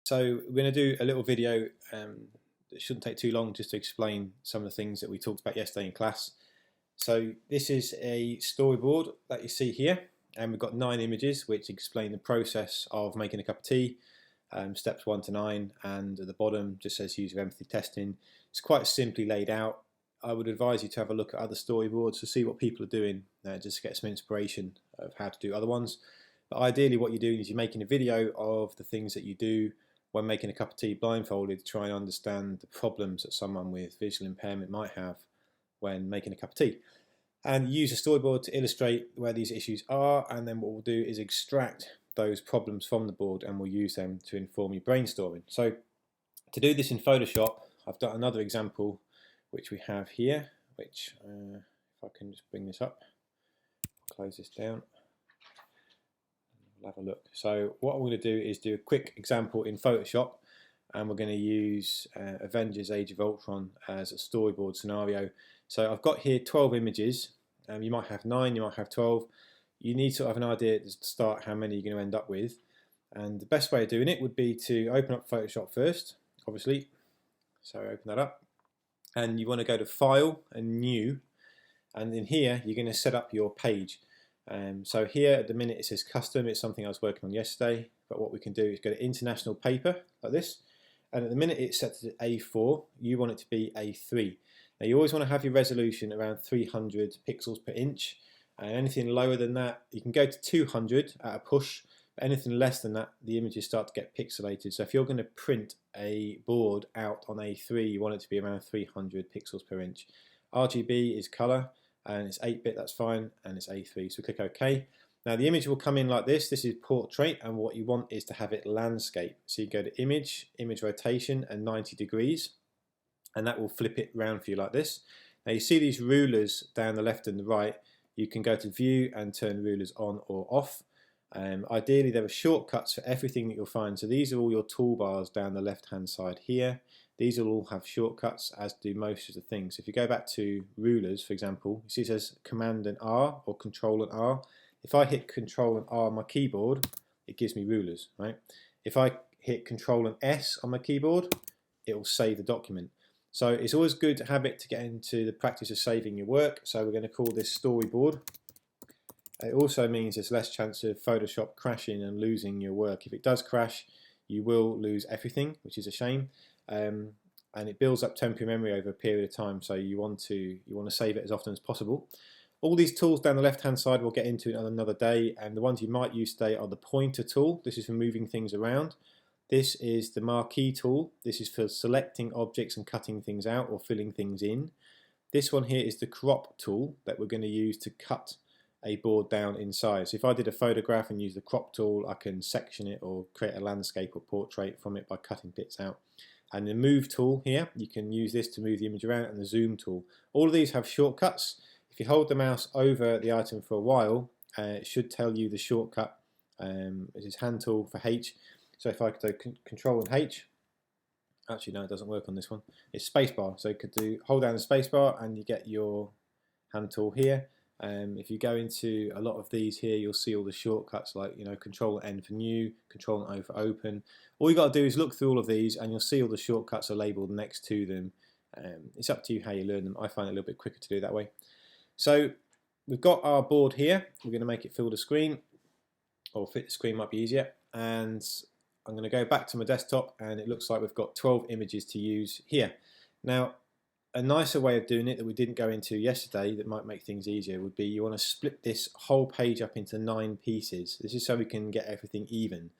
So we're going to do a little video that shouldn't take too long, just to explain some of the things that we talked about yesterday in class. So this is a storyboard that you see here, and we've got 9 images which explain the process of making a cup of tea, steps 1 to 9, and at the bottom just says use of empathy testing. It's quite simply laid out. I would advise you to have a look at other storyboards to see what people are doing, just to get some inspiration of how to do other ones. But ideally what you're doing is you're making a video of the things that you do when making a cup of tea blindfolded, to try and understand the problems that someone with visual impairment might have when making a cup of tea. And use a storyboard to illustrate where these issues are, and then what we'll do is extract those problems from the board and we'll use them to inform your brainstorming. So to do this in Photoshop, I've done another example which we have here, which if I can just bring this up, close this down, we'll have a look. So what I'm going to do is do a quick example in Photoshop, and we're going to use Avengers Age of Ultron as a storyboard scenario. So I've got here 12 images. You might have 9, you might have 12. You need to have an idea at the start how many you're going to end up with. And the best way of doing it would be to open up Photoshop first, obviously. So open that up. And you want to go to File and New. And in here, you're going to set up your page. So here at the minute it says Custom. It's something I was working on yesterday. But what we can do is go to International Paper, like this. And at the minute it's set to A4. You want it to be A3. Now you always want to have your resolution around 300 pixels per inch. And anything lower than that, you can go to 200 at a push. But anything less than that, the images start to get pixelated. So if you're going to print a board out on A3, you want it to be around 300 pixels per inch. RGB is color, and it's 8-bit, that's fine, and it's A3. So click OK. Now the image will come in like this. This is portrait, and what you want is to have it landscape. So you go to Image, Image Rotation, and 90 degrees. And that will flip it round for you like this. Now you see these rulers down the left and the right. You can go to View and turn rulers on or off. Ideally there are shortcuts for everything that you'll find. So these are all your toolbars down the left hand side here. These will all have shortcuts, as do most of the things. So if you go back to rulers, for example, you see it says Command and R or Control and R. If I hit Control and R on my keyboard, it gives me rulers, right? If I hit Control and S on my keyboard, it will save the document. So it's always good to have it to get into the practice of saving your work. So we're going to call this storyboard. It also means there's less chance of Photoshop crashing and losing your work. If it does crash, you will lose everything, which is a shame. And it builds up temporary memory over a period of time. So you want to save it as often as possible. All these tools down the left-hand side we'll get into another day. And the ones you might use today are the pointer tool. This is for moving things around. This is the marquee tool. This is for selecting objects and cutting things out or filling things in. This one here is the crop tool that we're going to use to cut a board down in size. So if I did a photograph and use the crop tool, I can section it or create a landscape or portrait from it by cutting bits out. And the move tool here, you can use this to move the image around, and the zoom tool. All of these have shortcuts. If you hold the mouse over the item for a while, it should tell you the shortcut. This is hand tool for H. So if I could do Control and H, actually no, it doesn't work on this one. It's spacebar. So you could do hold down the spacebar and you get your hand tool here. If you go into a lot of these here, you'll see all the shortcuts, like Control N for new, Control and O for open. All you got to do is look through all of these, and you'll see all the shortcuts are labelled next to them. It's up to you how you learn them. I find it a little bit quicker to do it that way. So we've got our board here. We're going to make it fill the screen, or fit the screen might be easier. And I'm going to go back to my desktop, and it looks like we've got 12 images to use here. Now, a nicer way of doing it that we didn't go into yesterday that might make things easier would be you want to split this whole page up into 9 pieces. This is so we can get everything even.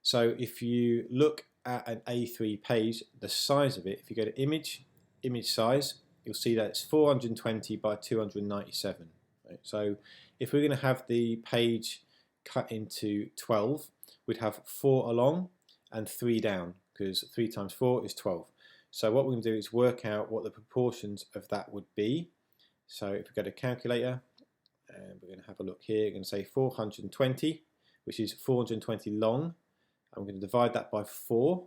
So if you look at an A3 page, the size of it, if you go to Image, Image Size, you'll see that it's 420 by 297. Right? So if we're going to have the page cut into 12, we'd have 4 along and 3 down, because 3 times 4 is 12. So what we're going to do is work out what the proportions of that would be. So if we go to calculator, and we're going to have a look here, we're going to say 420, which is 420 long, and we're going to divide that by 4.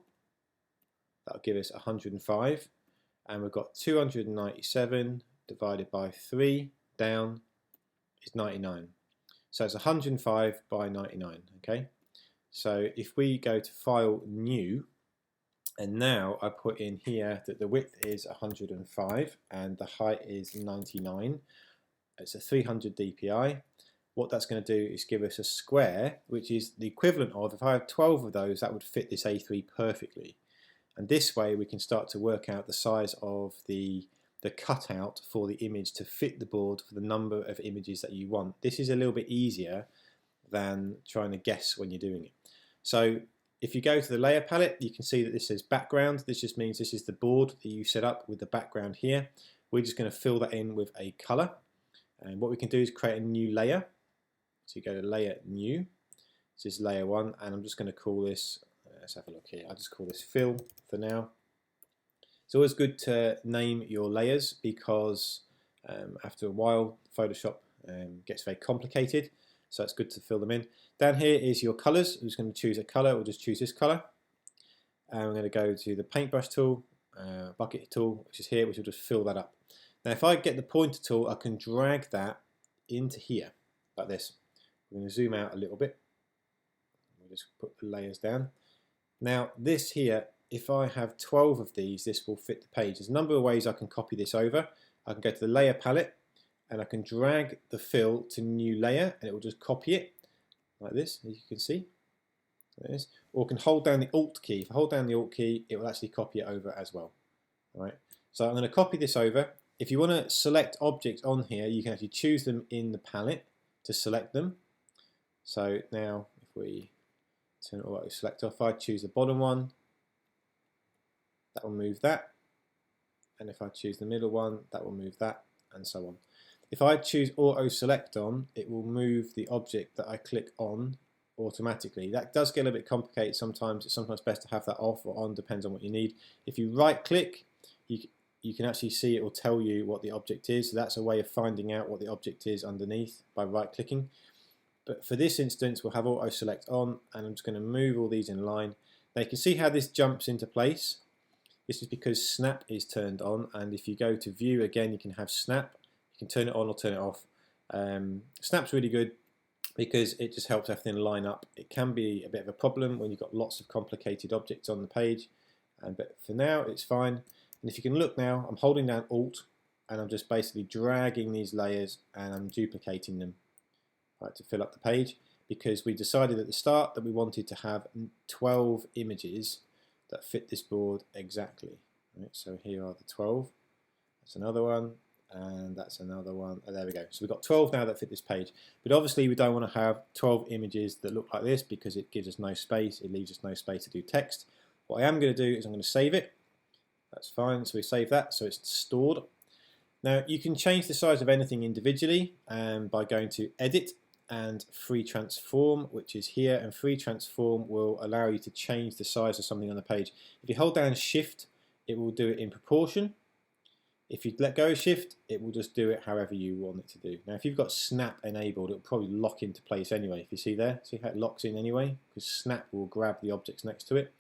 That'll give us 105. And we've got 297 divided by 3 down is 99. So it's 105 by 99, okay? So if we go to File, New, And now I put in here that the width is 105 and the height is 99. It's a 300 dpi. What that's going to do is give us a square, which is the equivalent of, if I have 12 of those, that would fit this A3 perfectly. And this way we can start to work out the size of the cutout for the image to fit the board for the number of images that you want. This is a little bit easier than trying to guess when you're doing it. So if you go to the layer palette, you can see that this says background. This just means this is the board that you set up with the background here. We're just going to fill that in with a color. And what we can do is create a new layer. So you go to layer new. This is layer 1, and I'm just going to call this, let's have a look here. I'll just call this fill for now. It's always good to name your layers because after a while Photoshop gets very complicated, so it's good to fill them in. Down here is your colors. I'm just going to choose a color. We'll just choose this color, and I'm going to go to the paintbrush tool, bucket tool, which is here, which will just fill that up. Now if I get the pointer tool, I can drag that into here like this. I'm going to zoom out a little bit. We'll just put the layers down. Now this here, if I have 12 of these, this will fit the page. There's a number of ways I can copy this over. I can go to the layer palette and I can drag the fill to new layer and it will just copy it like this, as you can see. Like this. Or I can hold down the Alt key. If I hold down the Alt key, it will actually copy it over as well. All right. So I'm going to copy this over. If you want to select objects on here, you can actually choose them in the palette to select them. So now if we turn it auto select off, I choose the bottom one, that will move that, and if I choose the middle one, that will move that, and so on. If I choose auto select on, it will move the object that I click on automatically. That does get a bit complicated sometimes. It's sometimes best to have that off or on, depends on what you need. If you right click, you can actually see it will tell you what the object is. So that's a way of finding out what the object is underneath by right clicking. But for this instance, we'll have auto select on, and I'm just going to move all these in line. Now you can see how this jumps into place. This is because snap is turned on, and if you go to view again, you can have snap. You can turn it on or turn it off. Snap's really good because it just helps everything line up. It can be a bit of a problem when you've got lots of complicated objects on the page, but for now it's fine. And if you can look now, I'm holding down Alt and I'm just basically dragging these layers and I'm duplicating them, right, to fill up the page, because we decided at the start that we wanted to have 12 images that fit this board exactly. Right, so here are the 12. That's another one, and that's another one. Oh, there we go. So we've got 12 now that fit this page. But obviously we don't want to have 12 images that look like this because it gives us no space. It leaves us no space to do text. What I am going to do is I'm going to save it. That's fine. So we save that, so it's stored. Now you can change the size of anything individually by going to Edit and Free Transform, which is here, and Free Transform will allow you to change the size of something on the page. If you hold down Shift, it will do it in proportion. If you let go of Shift, it will just do it however you want it to do. Now if you've got Snap enabled, it will probably lock into place anyway. If you see there, see how it locks in anyway, because Snap will grab the objects next to it.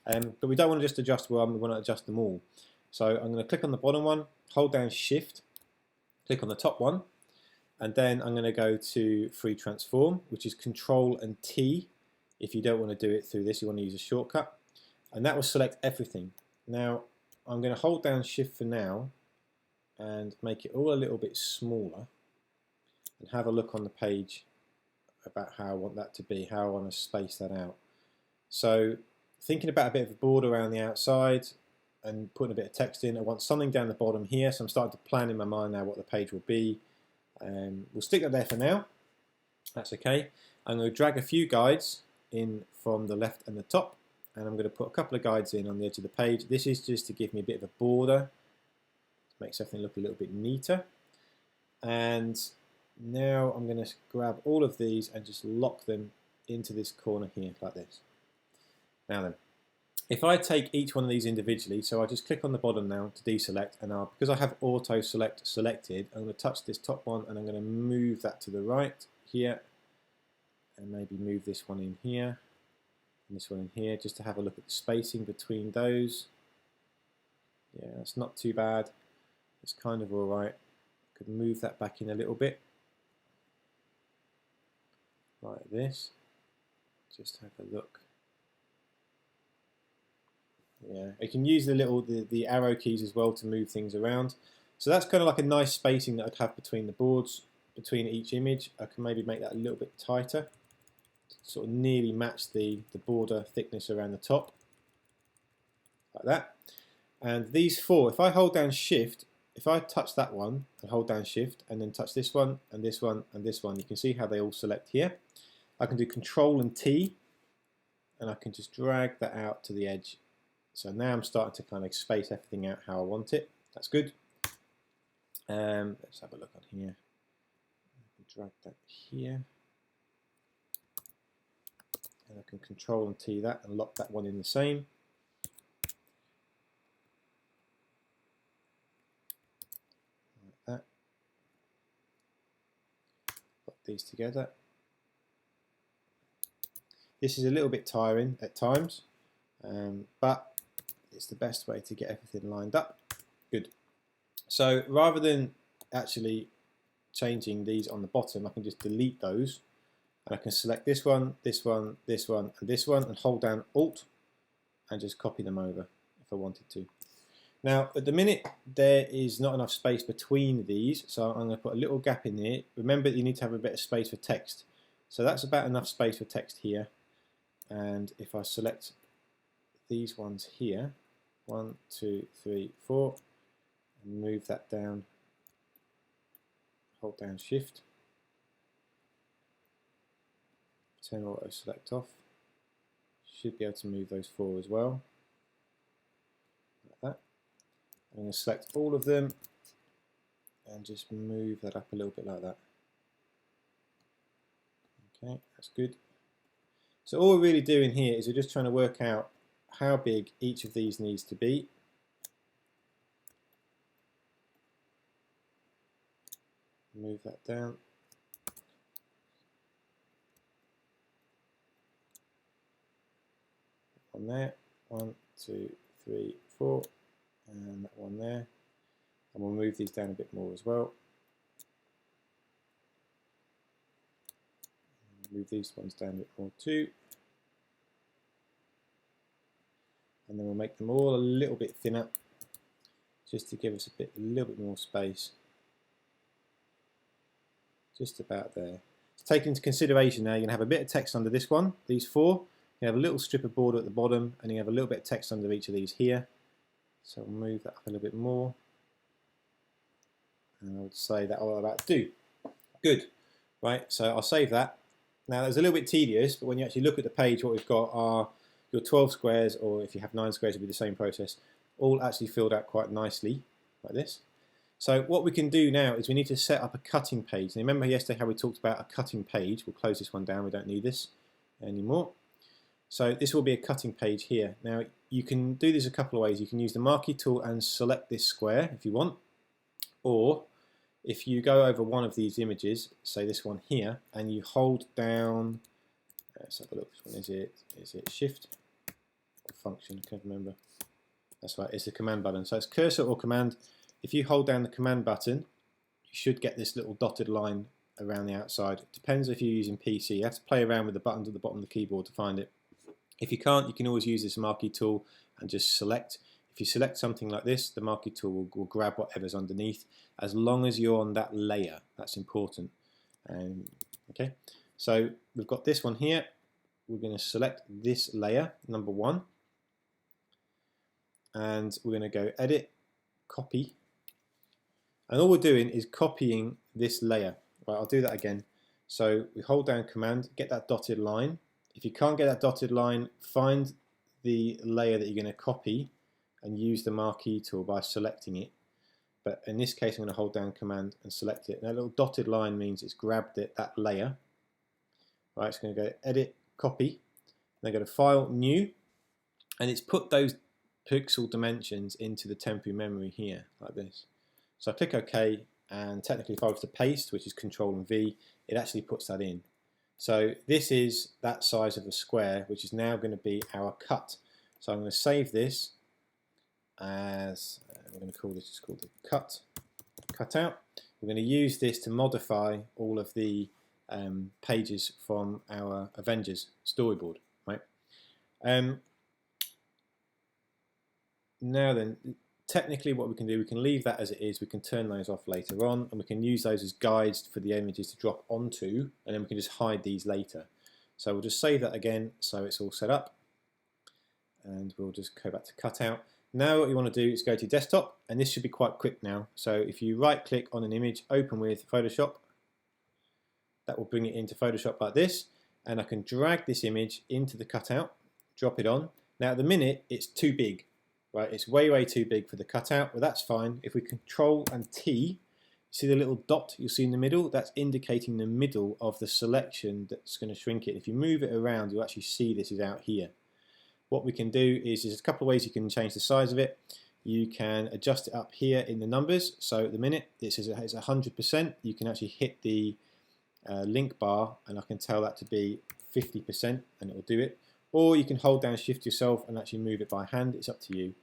But we don't want to just adjust one, we want to adjust them all. So I'm going to click on the bottom one, hold down Shift, click on the top one, and then I'm going to go to Free Transform, which is Control and T. If you don't want to do it through this, you want to use a shortcut, and that will select everything. Now I'm going to hold down Shift for now and make it all a little bit smaller, and have a look on the page about how I want that to be, how I want to space that out. So thinking about a bit of a border around the outside and putting a bit of text in, I want something down the bottom here, so I'm starting to plan in my mind now what the page will be. We'll stick that there for now, that's okay. I'm going to drag a few guides in from the left and the top, and I'm going to put a couple of guides in on the edge of the page. This is just to give me a bit of a border, makes everything look a little bit neater. And now I'm going to grab all of these and just lock them into this corner here like this. Now then, if I take each one of these individually, so I just click on the bottom now to deselect, and because I have auto select selected, I'm going to touch this top one and I'm going to move that to the right here, and maybe move this one in here and this one in here, just to have a look at the spacing between those. Yeah, that's not too bad. It's kind of alright. Could move that back in a little bit like this. Just have a look. Yeah, you can use the arrow keys as well to move things around. So that's kind of like a nice spacing that I'd have between the boards, between each image. I can maybe make that a little bit tighter, sort of nearly match the border thickness around the top, like that. And these four, if I hold down Shift, if I touch that one and hold down Shift and then touch this one and this one and this one, you can see how they all select here. I can do Control and T, and I can just drag that out to the edge. So now I'm starting to kind of space everything out how I want it. That's good. Let's have a look on here. Drag that here. And I can Control and T that and lock that one in the same. Like that. Lock these together. This is a little bit tiring at times, but it's the best way to get everything lined up. Good. So rather than actually changing these on the bottom, I can just delete those, and I can select this one, this one, this one, and this one, and hold down Alt and just copy them over if I wanted to. Now at the minute there is not enough space between these, so I'm going to put a little gap in there. Remember, you need to have a bit of space for text, so that's about enough space for text here. And if I select these ones here, 1, 2, 3, 4, and move that down, hold down Shift, turn auto select off, should be able to move those 4 as well, like that. I'm going to select all of them and just move that up a little bit like that. Okay, that's good. So all we're really doing here is we're just trying to work out how big each of these needs to be. Move that down. One there, 1, 2, 3, 4, and that one there. And we'll move these down a bit more as well. Move these ones down a bit more too. And then we'll make them all a little bit thinner, just to give us a little bit more space. Just about there. So take into consideration now, you're going to have a bit of text under this one, these 4. You have a little strip of border at the bottom, and you have a little bit of text under each of these here. So we'll move that up a little bit more. And I would say that will about do. Good. Right, so I'll save that. Now that's a little bit tedious, but when you actually look at the page, what we've got are your 12 squares, or if you have 9 squares, it'll be the same process, all actually filled out quite nicely, like this. So what we can do now is we need to set up a cutting page. And remember yesterday how we talked about a cutting page? We'll close this one down, we don't need this anymore. So this will be a cutting page here. Now you can do this a couple of ways. You can use the marquee tool and select this square if you want, or if you go over one of these images, say this one here, and you hold down, let's have a look, which one is it? Is it Shift or Function? I can't remember. That's right, it's the command button. So it's cursor or command. If you hold down the command button, you should get this little dotted line around the outside. It depends if you're using PC. You have to play around with the buttons at the bottom of the keyboard to find it. If you can't, you can always use this marquee tool and just select. If you select something like this, the marquee tool will grab whatever's underneath, as long as you're on that layer. That's important. Okay, so we've got this one here. We're going to select this layer, number 1, and we're going to go Edit, Copy, and all we're doing is copying this layer. Right, I'll do that again. So we hold down Command, get that dotted line. If you can't get that dotted line, find the layer that you're going to copy and use the marquee tool by selecting it. But in this case, I'm going to hold down Command and select it. Now, that little dotted line means it's grabbed that layer. Right, it's going to go Edit, Copy. Then go to File, New, and it's put those pixel dimensions into the temporary memory here, like this. So I click OK, and technically if I was to paste, which is Control and V, it actually puts that in. So this is that size of a square, which is now going to be our cut. So I'm going to save this as, we're going to call this, just called the cutout. We're going to use this to modify all of the pages from our Avengers storyboard, right? Now then, technically what we can do, we can leave that as it is, we can turn those off later on, and we can use those as guides for the images to drop onto, and then we can just hide these later. So we'll just save that again so it's all set up, and we'll just go back to cutout. Now what you want to do is go to desktop, and this should be quite quick now. So if you right click on an image, open with Photoshop, that will bring it into Photoshop like this, and I can drag this image into the cutout, drop it on. Now at the minute it's too big, right? It's way too big for the cutout, but that's fine. If we Control and T, see the little dot you'll see in the middle? That's indicating the middle of the selection that's going to shrink it. If you move it around, you'll actually see this is out here. What we can do is there's a couple of ways you can change the size of it. You can adjust it up here in the numbers. So at the minute it says it's 100%. You can actually hit the link bar, and I can tell that to be 50%, and it will do it. Or you can hold down Shift yourself and actually move it by hand. It's up to you.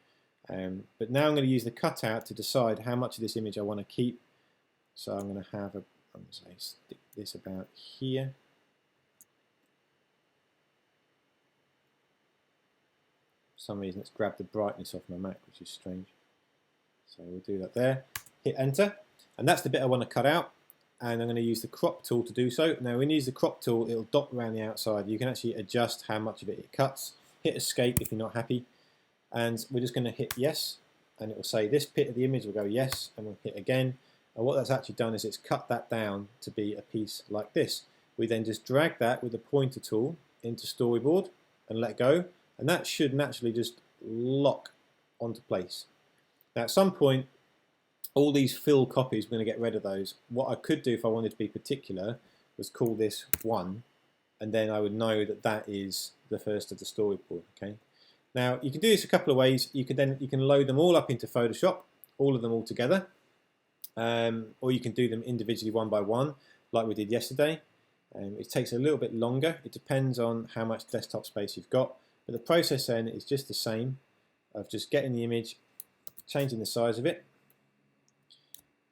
But now I'm going to use the cutout to decide how much of this image I want to keep. So I'm going to have I'm going to say stick this about here. For some reason it's grabbed the brightness off my Mac, which is strange. So we'll do that there. Hit enter, and that's the bit I want to cut out. And I'm going to use the crop tool to do so. Now when you use the crop tool, it'll dot around the outside. You can actually adjust how much of it cuts. Hit escape if you're not happy. And we're just going to hit yes, and it will say this bit of the image will go yes, and we'll hit again. And what that's actually done is it's cut that down to be a piece like this. We then just drag that with the pointer tool into Storyboard and let go, and that should naturally just lock onto place. Now at some point, all these fill copies, we're going to get rid of those. What I could do if I wanted to be particular was call this 1, and then I would know that that is the first of the storyboard. Okay. Now you can do this a couple of ways. You can load them all up into Photoshop, all of them all together, or you can do them individually one by one, like we did yesterday. It takes a little bit longer. It depends on how much desktop space you've got, but the process then is just the same of just getting the image, changing the size of it.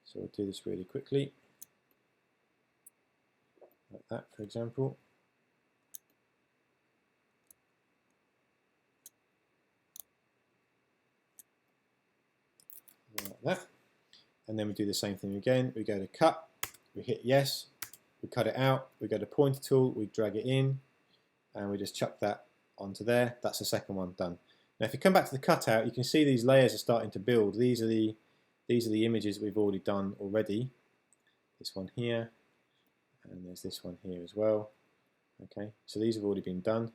So we'll do this really quickly, like that, for example. Like that. And then we do the same thing again. We go to cut, we hit yes, we cut it out, we go to pointer tool, we drag it in, and we just chuck that onto there. That's the second one done. Now if you come back to the cutout, you can see these layers are starting to build. These are the images we've already done already. This one here, and there's this one here as well. Okay, so these have already been done.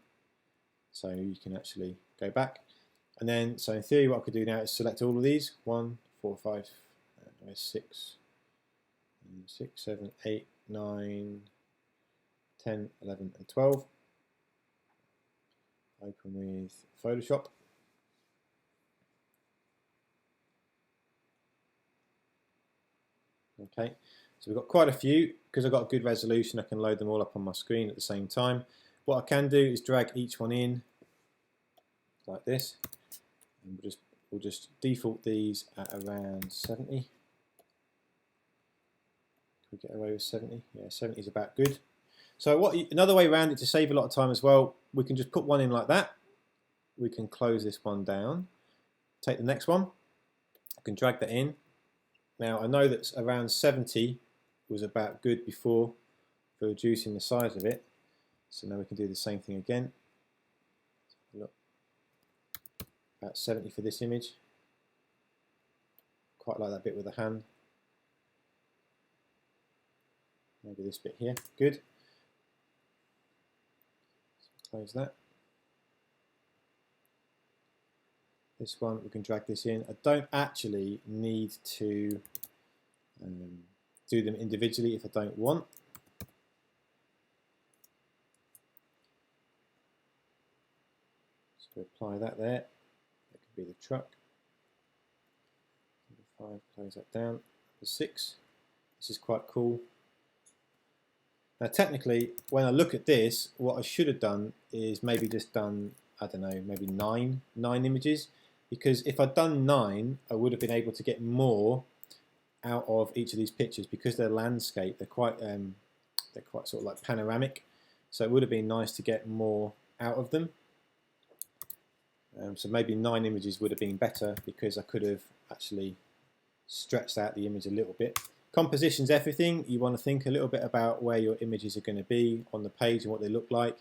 So you can actually go back. And then, so in theory, what I could do now is select all of these. 1, 4, 5, 6, 7, 8, 9, 10, 11, and 12. Open with Photoshop. Okay, so we've got quite a few. Because I've got a good resolution, I can load them all up on my screen at the same time. What I can do is drag each one in like this, and we'll just default these at around 70. Can we get away with 70? Yeah, 70 is about good. So another way around it to save a lot of time as well, we can just put one in like that. We can close this one down, take the next one, I can drag that in. Now I know that around 70 was about good before for reducing the size of it. So now we can do the same thing again. Look, about 70 for this image. Quite like that bit with the hand. Maybe this bit here, good. So close that. This one, we can drag this in. I don't actually need to do them individually if I don't want. So apply that there. That could be the truck. Number 5, close that down. Number 6, this is quite cool. Now technically, when I look at this, what I should have done is maybe just done, I don't know, maybe nine images. Because if I'd done 9, I would have been able to get more out of each of these pictures because they're landscape. They're quite sort of like panoramic. So it would have been nice to get more out of them. So maybe 9 images would have been better because I could have actually stretched out the image a little bit. Composition's everything. You want to think a little bit about where your images are going to be on the page and what they look like.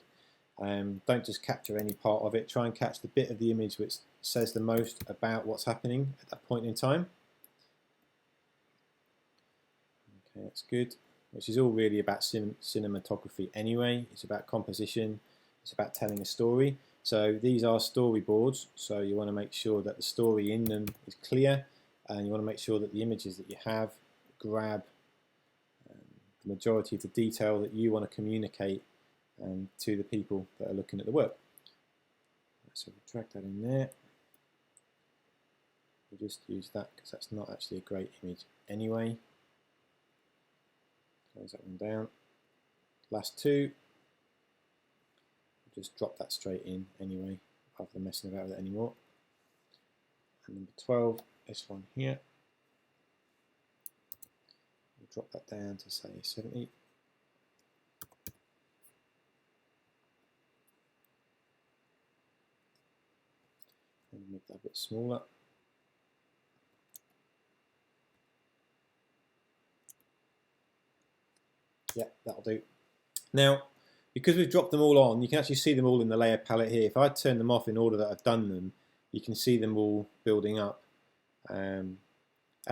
Don't just capture any part of it. Try and catch the bit of the image which says the most about what's happening at that point in time. Okay, that's good. Which is all really about cinematography anyway. It's about composition. It's about telling a story. So these are storyboards. So you want to make sure that the story in them is clear, and you want to make sure that the images that you have grab the majority of the detail that you want to communicate to the people that are looking at the work. So we'll drag that in there. We'll just use that because that's not actually a great image anyway. Close that one down. Last 2. We'll just drop that straight in anyway, rather than messing about with it anymore. And number 12, this one here. We'll drop that down to say 70. And make that a bit smaller. Yeah, that'll do. Now, because we've dropped them all on, you can actually see them all in the layer palette here. If I turn them off in order that I've done them, you can see them all building up. And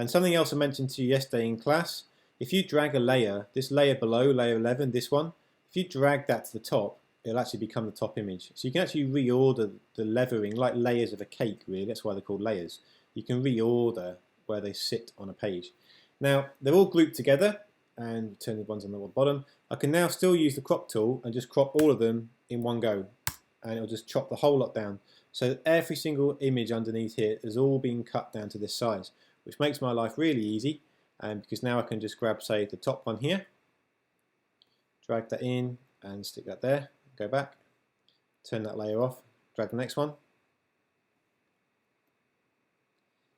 something else I mentioned to you yesterday in class, if you drag a layer, this layer below, layer 11, this one, if you drag that to the top, it'll actually become the top image. So you can actually reorder the leathering, like layers of a cake really, that's why they're called layers. You can reorder where they sit on a page. Now, they're all grouped together, and turn the ones on the bottom. I can now still use the crop tool and just crop all of them in one go, and it'll just chop the whole lot down. So every single image underneath here has all been cut down to this size, which makes my life really easy, because now I can just grab, say, the top one here, drag that in and stick that there, go back, turn that layer off, drag the next one.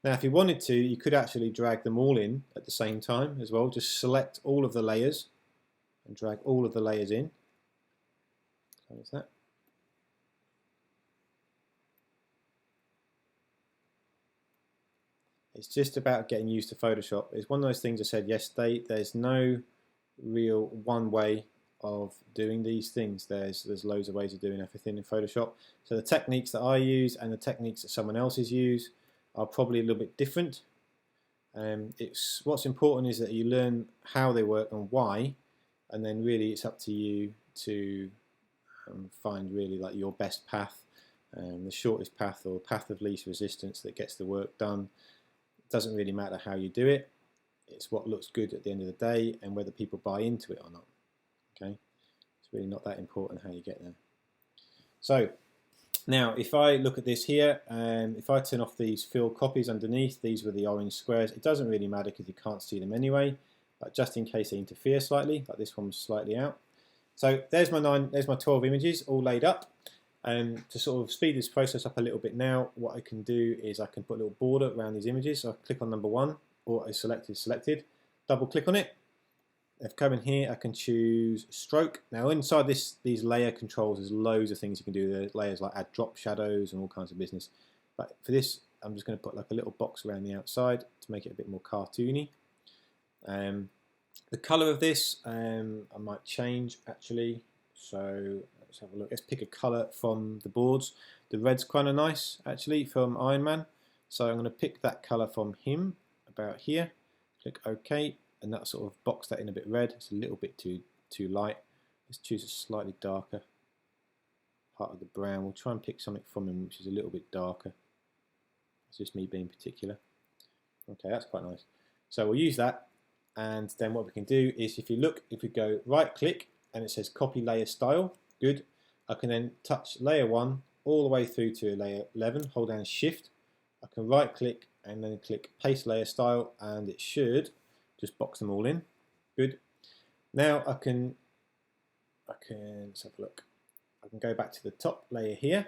Now if you wanted to, you could actually drag them all in at the same time as well. Just select all of the layers and drag all of the layers in. Close that. It's just about getting used to Photoshop. It's one of those things I said yesterday, there's no real one way of doing these things. There's loads of ways of doing everything in Photoshop. So the techniques that I use and the techniques that someone else use are probably a little bit different. What's important is that you learn how they work and why, and then really it's up to you to find really like your best path, the shortest path or path of least resistance that gets the work done. It doesn't really matter how you do it. It's what looks good at the end of the day and whether people buy into it or not. Okay, it's really not that important how you get there. So now, if I look at this here, if I turn off these fill copies underneath, these were the orange squares. It doesn't really matter because you can't see them anyway, but just in case they interfere slightly, like this one was slightly out. So there's my 12 images all laid up. And to sort of speed this process up a little bit now, what I can do is I can put a little border around these images. So I click on number 1, or selected, double click on it. If I come in here, I can choose stroke. Now inside these layer controls, there's loads of things you can do. There's layers like add drop shadows and all kinds of business. But for this, I'm just going to put like a little box around the outside to make it a bit more cartoony. The colour of this, I might change actually. So let's have a look. Let's pick a colour from the boards. The red's kind of nice actually from Iron Man. So I'm going to pick that colour from him about here. Click OK. And that sort of box that in a bit red. It's a little bit too light. Let's choose a slightly darker part of the brown. We'll try and pick something from him which is a little bit darker. It's just me being particular. Okay, that's quite nice. So we'll use that, and then what we can do is if we go right click and it says copy layer style, good. I can then touch layer 1 all the way through to layer 11, hold down shift. I can right click and then click paste layer style, and it should just box them all in. Good. Now let's have a look. I can go back to the top layer here,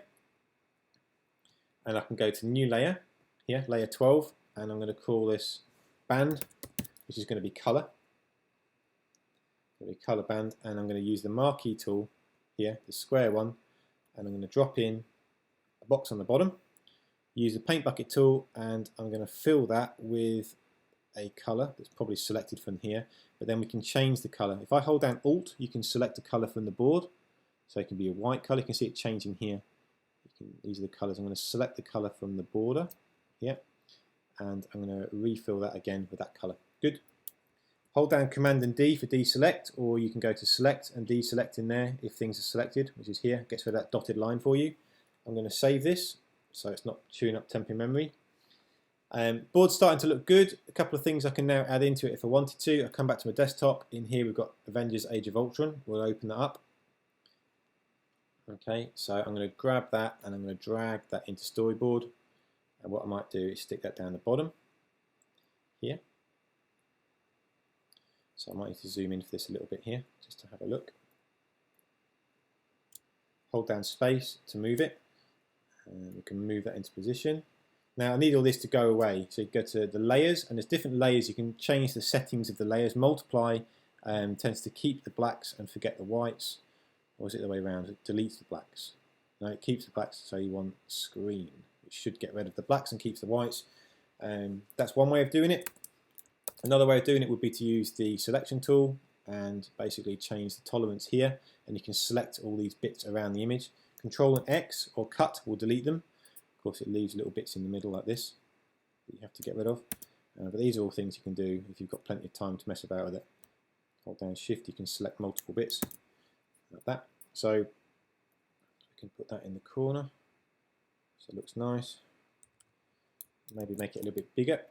and I can go to new layer here, layer 12, and I'm going to call this band, which is going to be color. Going to be color band, and I'm going to use the marquee tool here, the square one, and I'm going to drop in a box on the bottom. use the paint bucket tool, and I'm going to fill that with a colour that's probably selected from here, but then we can change the colour. If I hold down Alt, you can select a colour from the board, so it can be a white colour. You can see it changing here. These are the colours. I'm going to select the colour from the border here, and I'm going to refill that again with that colour. Good. Hold down Command and D for deselect, or you can go to Select and deselect in there if things are selected, which is here. Gets rid of that dotted line for you. I'm going to save this so it's not chewing up temporary memory. Board's starting to look good. A couple of things I can now add into it if I wanted to. I'll come back to my desktop. In here we've got Avengers Age of Ultron. We'll open that up. Okay, so I'm going to grab that and I'm going to drag that into Storyboard. And what I might do is stick that down the bottom here. So I might need to zoom in for this a little bit here just to have a look. Hold down space to move it. And we can move that into position. Now I need all this to go away, so you go to the layers, and there's different layers. You can change the settings of the layers. Multiply tends to keep the blacks and forget the whites, or is it the way around? It deletes the blacks. No, it keeps the blacks, so you want screen, which should get rid of the blacks and keeps the whites. That's one way of doing it. Another way of doing it would be to use the selection tool and basically change the tolerance here, and you can select all these bits around the image. Control and X or cut will delete them. Of course, it leaves little bits in the middle like this that you have to get rid of. But these are all things you can do if you've got plenty of time to mess about with it. Hold down Shift, you can select multiple bits like that. So I can put that in the corner so it looks nice. Maybe make it a little bit bigger.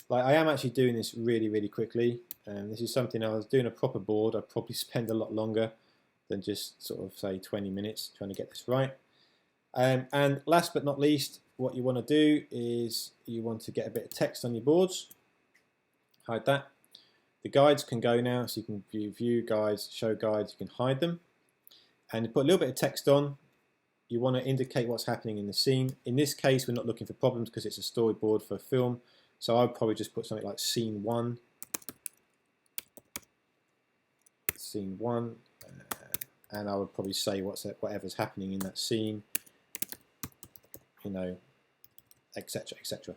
Like, I am actually doing this really quickly. This is something I was doing a proper board. I'd probably spend a lot longer than just sort of say 20 minutes trying to get this right. And last but not least, what you want to do is you want to get a bit of text on your boards. Hide that. The guides can go now, so you can view guides, show guides, you can hide them. And put a little bit of text on. You want to indicate what's happening in the scene. In this case, we're not looking for problems because it's a storyboard for a film. So I would probably just put something like Scene 1. Scene 1. And I would probably say whatever's happening in that scene, you know, etc., etc.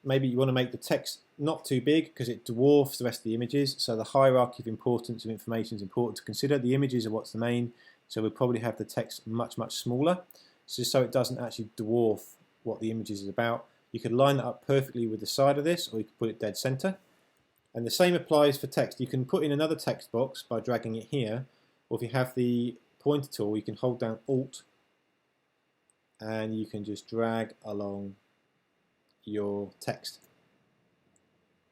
Maybe you want to make the text not too big because it dwarfs the rest of the images. So the hierarchy of importance of information is important to consider. The images are what's the main, so we'll probably have the text much smaller, so it doesn't actually dwarf what the image is about. You could line that up perfectly with the side of this, or you could put it dead center. And the same applies for text. You can put in another text box by dragging it here, or if you have the pointer tool, you can hold down Alt and you can just drag along your text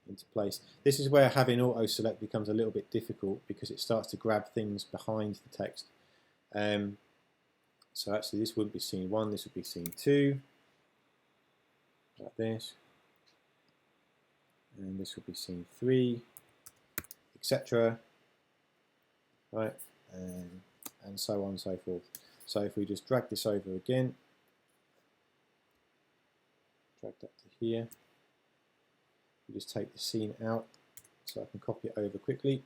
into place. This is where having auto select becomes a little bit difficult because it starts to grab things behind the text. So actually this wouldn't be Scene 1, this would be Scene 2, like this. And this would be Scene 3, etc. Right, and so on and so forth. So if we just drag this over again, drag that to here, we just take the scene out so I can copy it over quickly.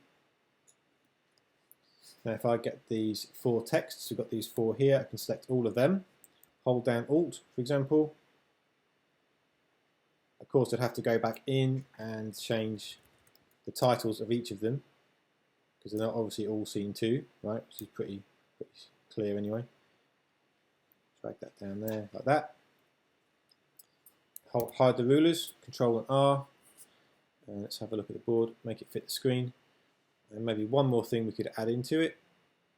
Now if I get these 4 texts, we've got these 4 here, I can select all of them, hold down Alt for example. Of course I'd have to go back in and change the titles of each of them because they're not obviously all Scene 2, right, which is pretty clear anyway. Drag that down there like that. Hide the rulers, Control and R. Let's have a look at the board, make it fit the screen. And maybe one more thing we could add into it.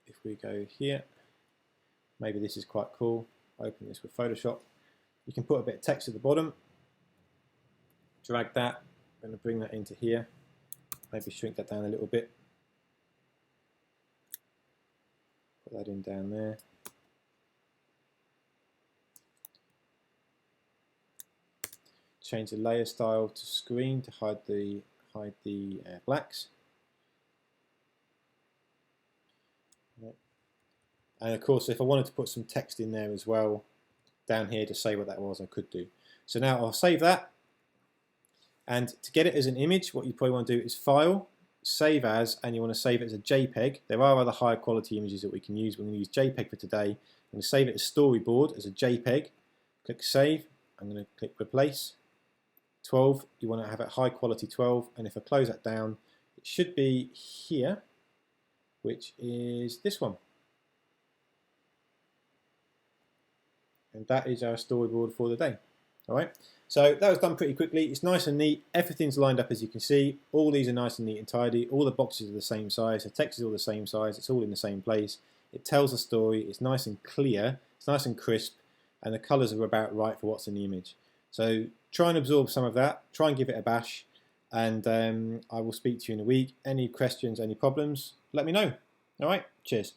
If we go here, maybe this is quite cool. Open this with Photoshop. You can put a bit of text at the bottom. Drag that. I'm going to bring that into here. Maybe shrink that down a little bit. Put that in down there. Change the layer style to screen to hide the blacks. And of course, if I wanted to put some text in there as well, down here to say what that was, I could do. So now I'll save that. And to get it as an image, what you probably want to do is File, Save As, and you want to save it as a JPEG. There are other higher quality images that we can use. We're going to use JPEG for today. going to save it as Storyboard as a JPEG. Click Save. I'm going to click Replace. 12, you want to have it high quality 12, and if I close that down, it should be here, which is this one. And that is our storyboard for the day. Alright, so that was done pretty quickly. It's nice and neat. Everything's lined up as you can see. All these are nice and neat and tidy. All the boxes are the same size. The text is all the same size. It's all in the same place. It tells a story. It's nice and clear. It's nice and crisp. And the colours are about right for what's in the image. So try and absorb some of that. Try and give it a bash. And I will speak to you in a week. Any questions, any problems, let me know. Alright, cheers.